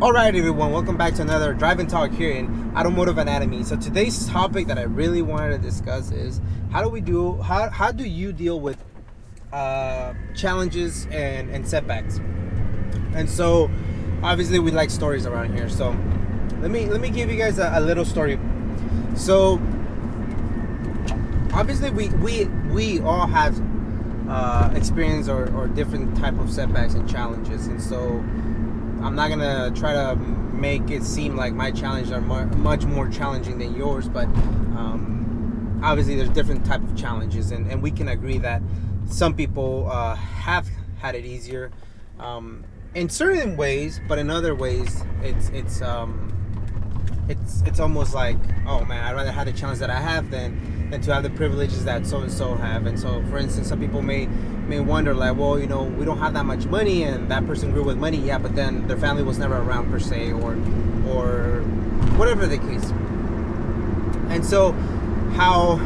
Alright everyone, welcome back to another Drive and Talk here in Automotive Anatomy. So today's topic that I really wanted to discuss is how do you deal with challenges and setbacks? And so obviously we like stories around here. So let me give you guys a little story. So obviously we all have experience or different type of setbacks and challenges, and so I'm not gonna try to make it seem like my challenges are much more challenging than yours, but obviously there's different type of challenges, and we can agree that some people have had it easier in certain ways, but in other ways it's almost like, oh man, I'd rather have the challenge that I have than to have the privileges that so and so have. And so, for instance, some people may wonder, like, well, you know, we don't have that much money, and that person grew with money, yeah, but then their family was never around per se, or whatever the case. And so, how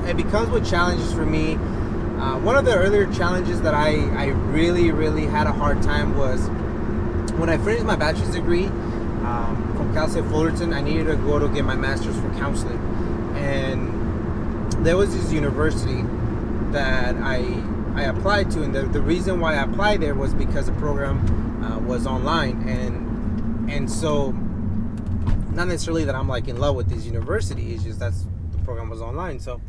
it becomes with challenges for me. One of the earlier challenges that I really had a hard time was when I finished my bachelor's degree from Cal State Fullerton. I needed to go to get my master's for counseling, and there was this university that I applied to, and the reason why I applied there was because the program was online, and so not necessarily that I'm like in love with this university, it's just that's the program was online. So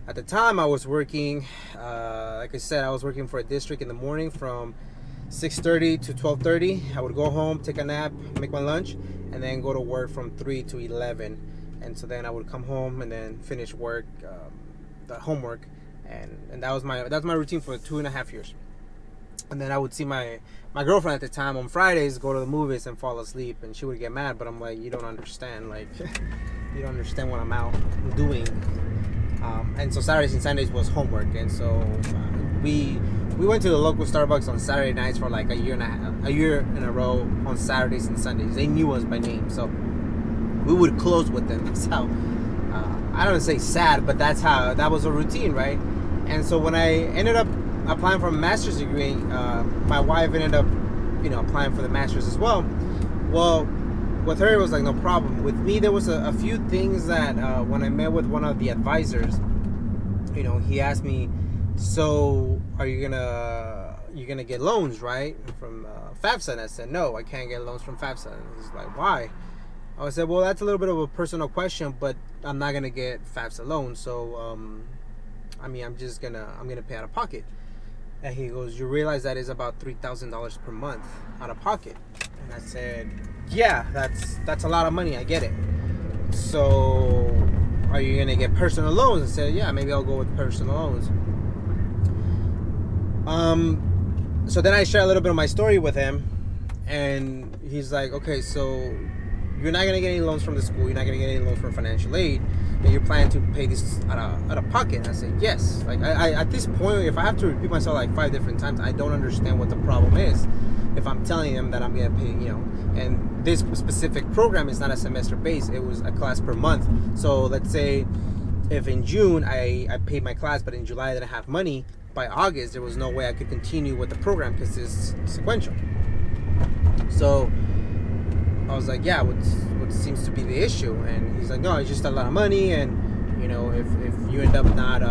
at the time I was working, like I said, I was working for a district in the morning from 6:30 to 12:30. I would go home, take a nap, make my lunch, and then go to work from 3 to 11. And so then I would come home and then finish work, the homework, and that's my routine for 2.5 years. And then I would see my girlfriend at the time on Fridays, go to the movies and fall asleep, and she would get mad. But I'm like, you don't understand, like you don't understand what I'm out doing. And so Saturdays and Sundays was homework, and so we went to the local Starbucks on Saturday nights for like a year in a row on Saturdays and Sundays. They knew us by name, so we would close with them. That's how, I don't say sad, but that was a routine, right? And so when I ended up applying for a master's degree, my wife ended up, applying for the master's as well. Well, with her, it was like no problem. With me, there was a few things that when I met with one of the advisors, he asked me, so are you're gonna get loans, right, from FAFSA? And I said, no, I can't get loans from FAFSA. And he's like, why? I said, well, that's a little bit of a personal question, but I'm not gonna get FAFSA loans, so I'm gonna pay out of pocket. And he goes, you realize that is about $3,000 per month out of pocket? And I said, yeah, that's a lot of money. I get it. So are you gonna get personal loans? I said, yeah, maybe I'll go with personal loans. So then I share a little bit of my story with him, and he's like, okay, so you're not gonna get any loans from the school, you're not gonna get any loans from financial aid, and you're planning to pay this out of pocket. And I said, yes. Like I at this point, if I have to repeat myself like 5 different times, I don't understand what the problem is. If I'm telling them that I'm gonna pay, and this specific program is not a semester based, it was a class per month. So let's say if in June I paid my class, but in July I didn't have money, by August there was no way I could continue with the program because it's sequential. So I was like, yeah, what seems to be the issue? And he's like, no, it's just a lot of money, and if you end up not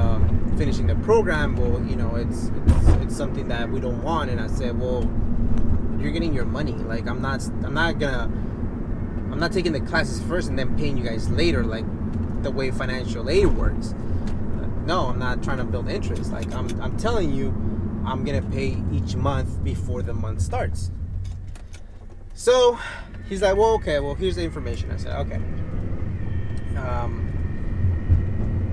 finishing the program, well, it's something that we don't want. And I said, well, you're getting your money. Like I'm not taking the classes first and then paying you guys later, like the way financial aid works. No, I'm not trying to build interest. Like I'm telling you, I'm gonna pay each month before the month starts. So he's like, well, okay, well, here's the information. I said, okay.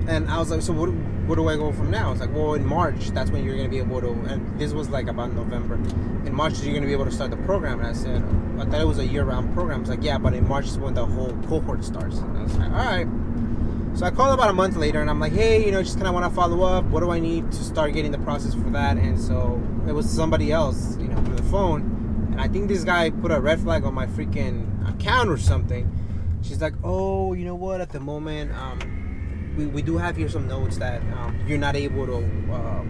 And I was like, so what do I go from now? I was like, well, in March, that's when you're going to be able to, and this was like about November. In March, you're going to be able to start the program. And I said, I thought it was a year-round program. I was like, yeah, but in March is when the whole cohort starts. And I was like, all right. So I called about a month later, and I'm like, hey, just kind of want to follow up. What do I need to start getting the process for that? And so it was somebody else, on the phone. And I think this guy put a red flag on my freaking account or something. She's like, oh, you know what? At the moment, we do have here some notes that you're not able to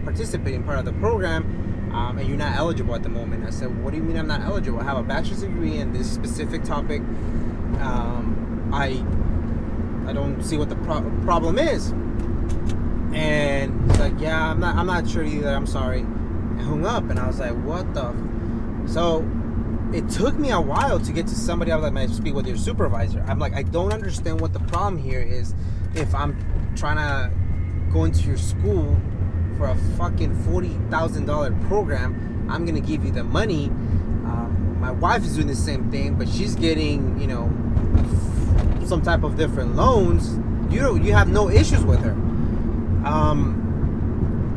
participate in part of the program and you're not eligible at the moment. I said, what do you mean I'm not eligible? I have a bachelor's degree in this specific topic. I don't see what the problem is. And he's like, yeah, I'm not sure either. I'm sorry. I hung up, and I was like, what the? So it took me a while to get to somebody. I was like, man, speak with your supervisor. I'm like, I don't understand what the problem here is. If I'm trying to go into your school for a fucking $40,000 program, I'm gonna give you the money. My wife is doing the same thing, but she's getting, some type of different loans. You have no issues with her.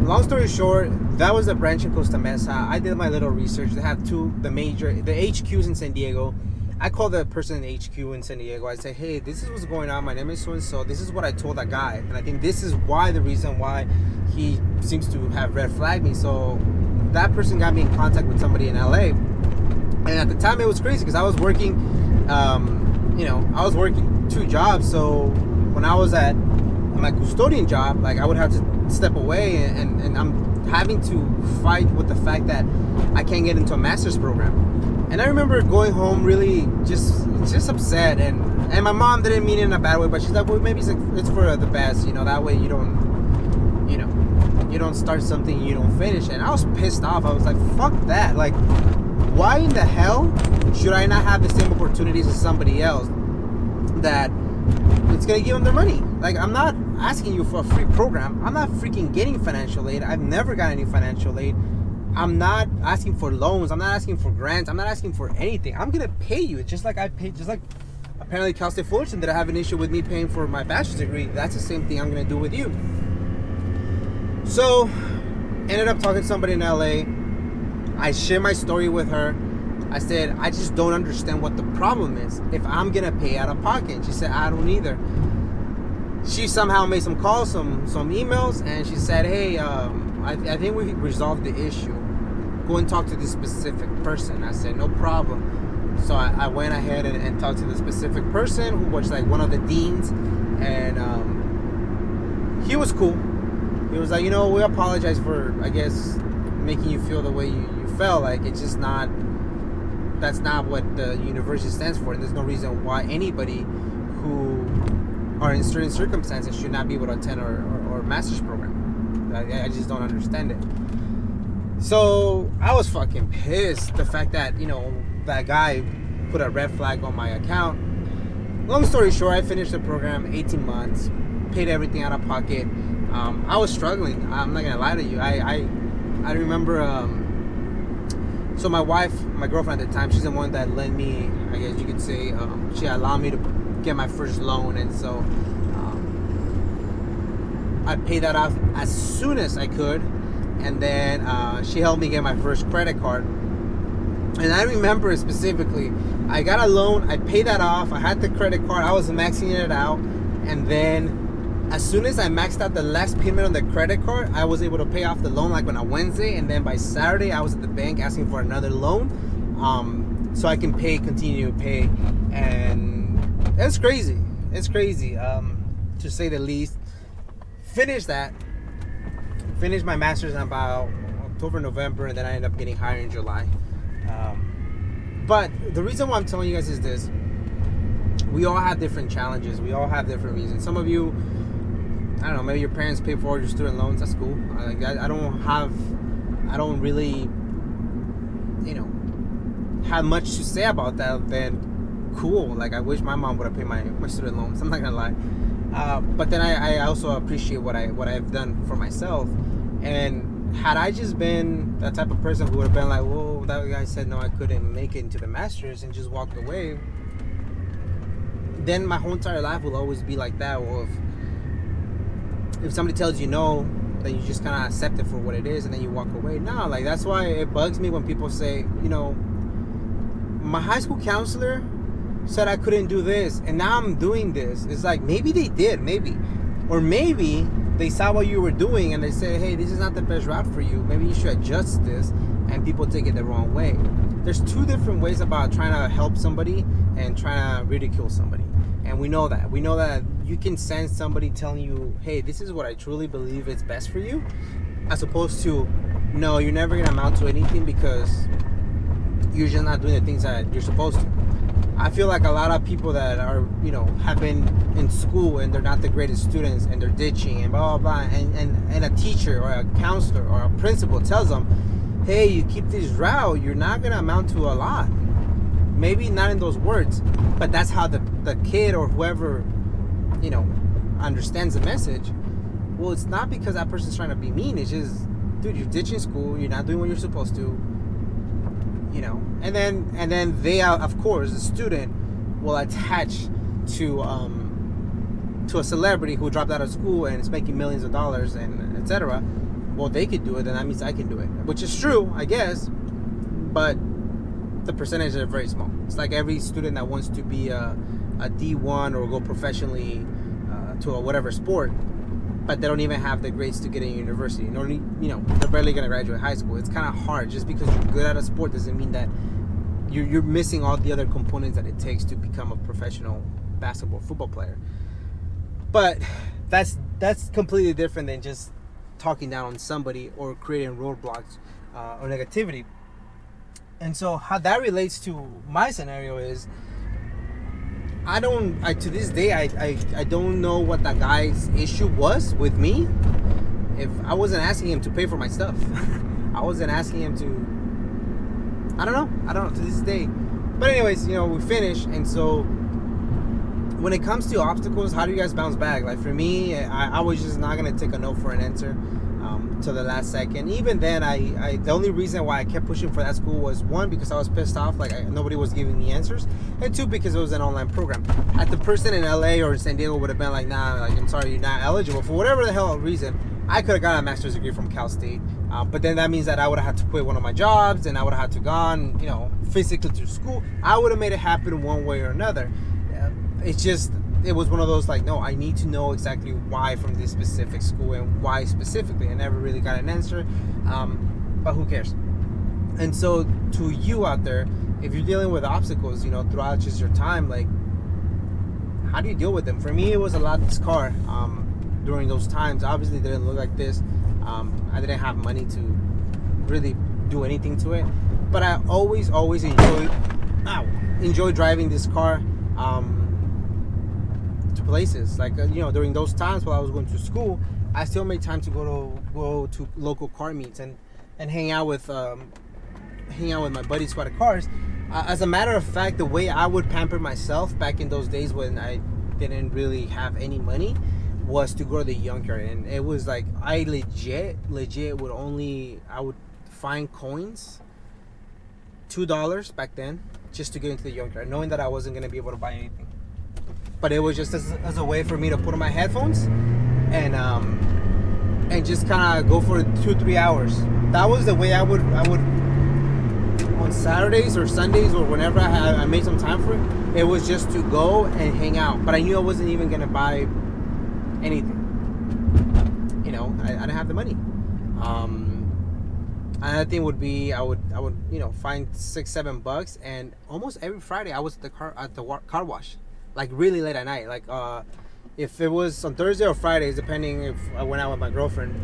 Long story short, that was a branch in Costa Mesa. I did my little research. They have the HQs in San Diego. I called the person in HQ in San Diego. I said, hey, this is what's going on. My name is so-and-so. This is what I told that guy. And I think this is the reason why he seems to have red flagged me. So that person got me in contact with somebody in LA. And at the time it was crazy because I was working, I was working 2 jobs. So when I was at my custodian job, like I would have to step away and I'm having to fight with the fact that I can't get into a master's program. And I remember going home really just upset, and my mom didn't mean it in a bad way, but she's like, well, maybe it's for the best, that way you don't start something you don't finish. And I was pissed off. I was like, fuck that. Like, why in the hell should I not have the same opportunities as somebody else that it's gonna give them their money? Like, I'm not asking you for a free program. I'm not freaking getting financial aid. I've never got any financial aid. I'm not asking for loans. I'm not asking for grants. I'm not asking for anything. I'm gonna pay you. Just like apparently Cal State Fullerton did have an issue with me paying for my bachelor's degree. That's the same thing I'm gonna do with you. So, ended up talking to somebody in LA. I shared my story with her. I said, I just don't understand what the problem is if I'm gonna pay out of pocket. She said, I don't either. She somehow made some calls, some emails, and she said, hey, I think we resolved the issue. Go and talk to this specific person. I said, no problem. So I went ahead and talked to the specific person who was like one of the deans, and he was cool. He was like, we apologize for, I guess, making you feel the way you felt. Like, it's just not, that's not what the university stands for, and there's no reason why anybody who are in certain circumstances should not be able to attend our master's program. I just don't understand it. So I was fucking pissed. The fact that, that guy put a red flag on my account. Long story short, I finished the program, 18 months, paid everything out of pocket. I was struggling. I'm not gonna lie to you. I remember, so my wife, my girlfriend at the time, she's the one that lent me, I guess you could say, she allowed me to get my first loan. And so I paid that off as soon as I could, and then she helped me get my first credit card. And I remember specifically, I got a loan, I paid that off, I had the credit card, I was maxing it out, and then as soon as I maxed out the last payment on the credit card, I was able to pay off the loan like on a Wednesday, and then by Saturday I was at the bank asking for another loan, so I can continue to pay. And it's crazy, to say the least. Finished my master's in about October, November, and then I ended up getting hired in July. But the reason why I'm telling you guys is this: we all have different challenges. We all have different reasons. Some of you, I don't know, maybe your parents pay for all your student loans. That's cool. I don't really, have much to say about that. Then cool. Like, I wish my mom would have paid my student loans. I'm not gonna lie. But then I also appreciate what I've done for myself. And had I just been that type of person who would have been like, whoa, that guy said no, I couldn't make it into the Masters, and just walked away, then my whole entire life will always be like that. Or if somebody tells you no, then you just kind of accept it for what it is, and then you walk away. No, like, that's why it bugs me when people say, my high school counselor said I couldn't do this, and now I'm doing this. It's like, maybe they did, or maybe they saw what you were doing and they said, hey, this is not the best route for you, maybe you should adjust this, and people take it the wrong way. There's 2 different ways about trying to help somebody and trying to ridicule somebody, and we know that you can sense somebody telling you, hey, this is what I truly believe is best for you, as opposed to, no, you're never gonna amount to anything because you're just not doing the things that you're supposed to. I feel like a lot of people that are, have been in school and they're not the greatest students and they're ditching and blah, blah, blah. And a teacher or a counselor or a principal tells them, hey, you keep this route, you're not going to amount to a lot. Maybe not in those words, but that's how the kid or whoever, understands the message. Well, it's not because that person's trying to be mean. It's just, dude, you're ditching school. You're not doing what you're supposed to. And then they, of course, the student will attach to a celebrity who dropped out of school and is making millions of dollars and etc. Well, they could do it, then that means I can do it, which is true, I guess, but the percentages are very small. It's like every student that wants to be a D1 or go professionally to a whatever sport, but they don't even have the grades to get in university. They're barely going to graduate high school. It's kind of hard. Just because you're good at a sport doesn't mean that you're missing all the other components that it takes to become a professional basketball, football player. But that's completely different than just talking down on somebody or creating roadblocks or negativity. And so how that relates to my scenario is, to this day, I don't know what that guy's issue was with me. If I wasn't asking him to pay for my stuff, I wasn't asking him to, I don't know to this day. But anyways, we finished. And so when it comes to obstacles, how do you guys bounce back? Like for me, I was just not going to take a no for an answer till the last second. Even then, the only reason why I kept pushing for that school was, one, because I was pissed off, nobody was giving me answers, and two, because it was an online program. If the person in LA or in San Diego would have been like, nah, I'm sorry, you're not eligible for whatever the hell reason, I could have got a master's degree from Cal State, but then that means that I would have had to quit one of my jobs, and I would have had to gone, physically to school. I would have made it happen one way or another. It was one of those no, I need to know exactly why from this specific school and why specifically. I never really got an answer, but who cares? And so to you out there, if you're dealing with obstacles, throughout just your time, how do you deal with them? For me, it was a lot this car during those times. Obviously, it didn't look like this. I didn't have money to really do anything to it, but I always enjoy driving this car to places. During those times while I was going to school, I still made time to go to local car meets and hang out with my buddies who had cars. As a matter of fact, the way I would pamper myself back in those days when I didn't really have any money was to go to the junkyard. And it was I legit would find coins, $2 back then, just to get into the junkyard, knowing that I wasn't going to be able to buy anything. But it was just as a way for me to put on my headphones and just kind of go for 2-3 hours. That was the way I would on Saturdays or Sundays or whenever I made some time for it. It was just to go and hang out. But I knew I wasn't even gonna buy anything. I didn't have the money. Another thing would be I would find $6-7, and almost every Friday I was at the car wash. Really late at night. If it was on Thursday or Fridays, depending if I went out with my girlfriend.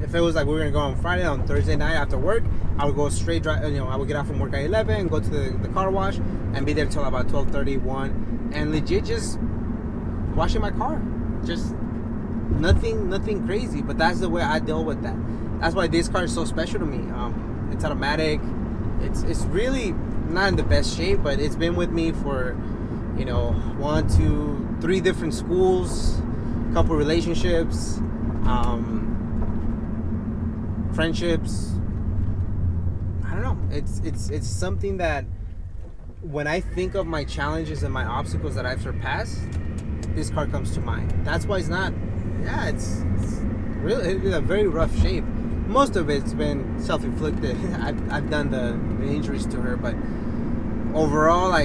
If it was we were gonna go on Friday, on Thursday night after work, I would go straight drive. I would get out from work at 11, go to the car wash, and be there till about 12:30, 1, and legit just washing my car. Just nothing crazy, but that's the way I deal with that. That's why this car is so special to me. It's automatic. It's really not in the best shape, but it's been with me for 1, 2, 3 different schools, couple relationships, friendships. I don't know, it's something that when I think of my challenges and my obstacles that I've surpassed, this car comes to mind. That's why it's really in a very rough shape. Most of it's been self-inflicted. I've done the injuries to her, but overall,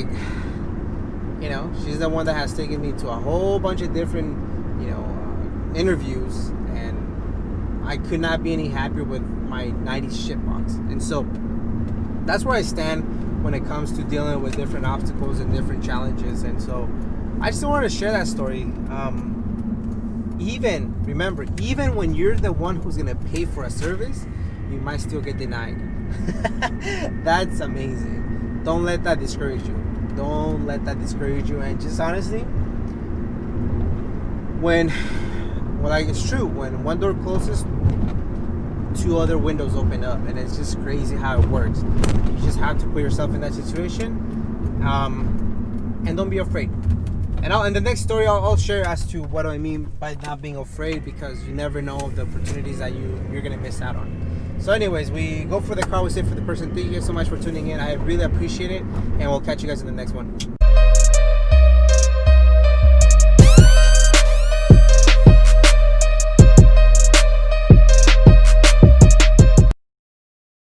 she's the one that has taken me to a whole bunch of different, interviews, and I could not be any happier with my 90s shitbox. And so that's where I stand when it comes to dealing with different obstacles and different challenges. And so I just wanted to share that story. even remember, even when you're the one who's gonna pay for a service, you might still get denied. That's amazing. Don't let that discourage you. Don't let that discourage you. And just honestly, like it's true, when one door closes, two other windows open up, and it's just crazy how it works. You just have to put yourself in that situation, and don't be afraid. And the next story I'll share as to what I mean by not being afraid, because you never know the opportunities that you're gonna miss out on. So anyways, we go for the car, we say for the person. Thank you guys so much for tuning in. I really appreciate it, and we'll catch you guys in the next one.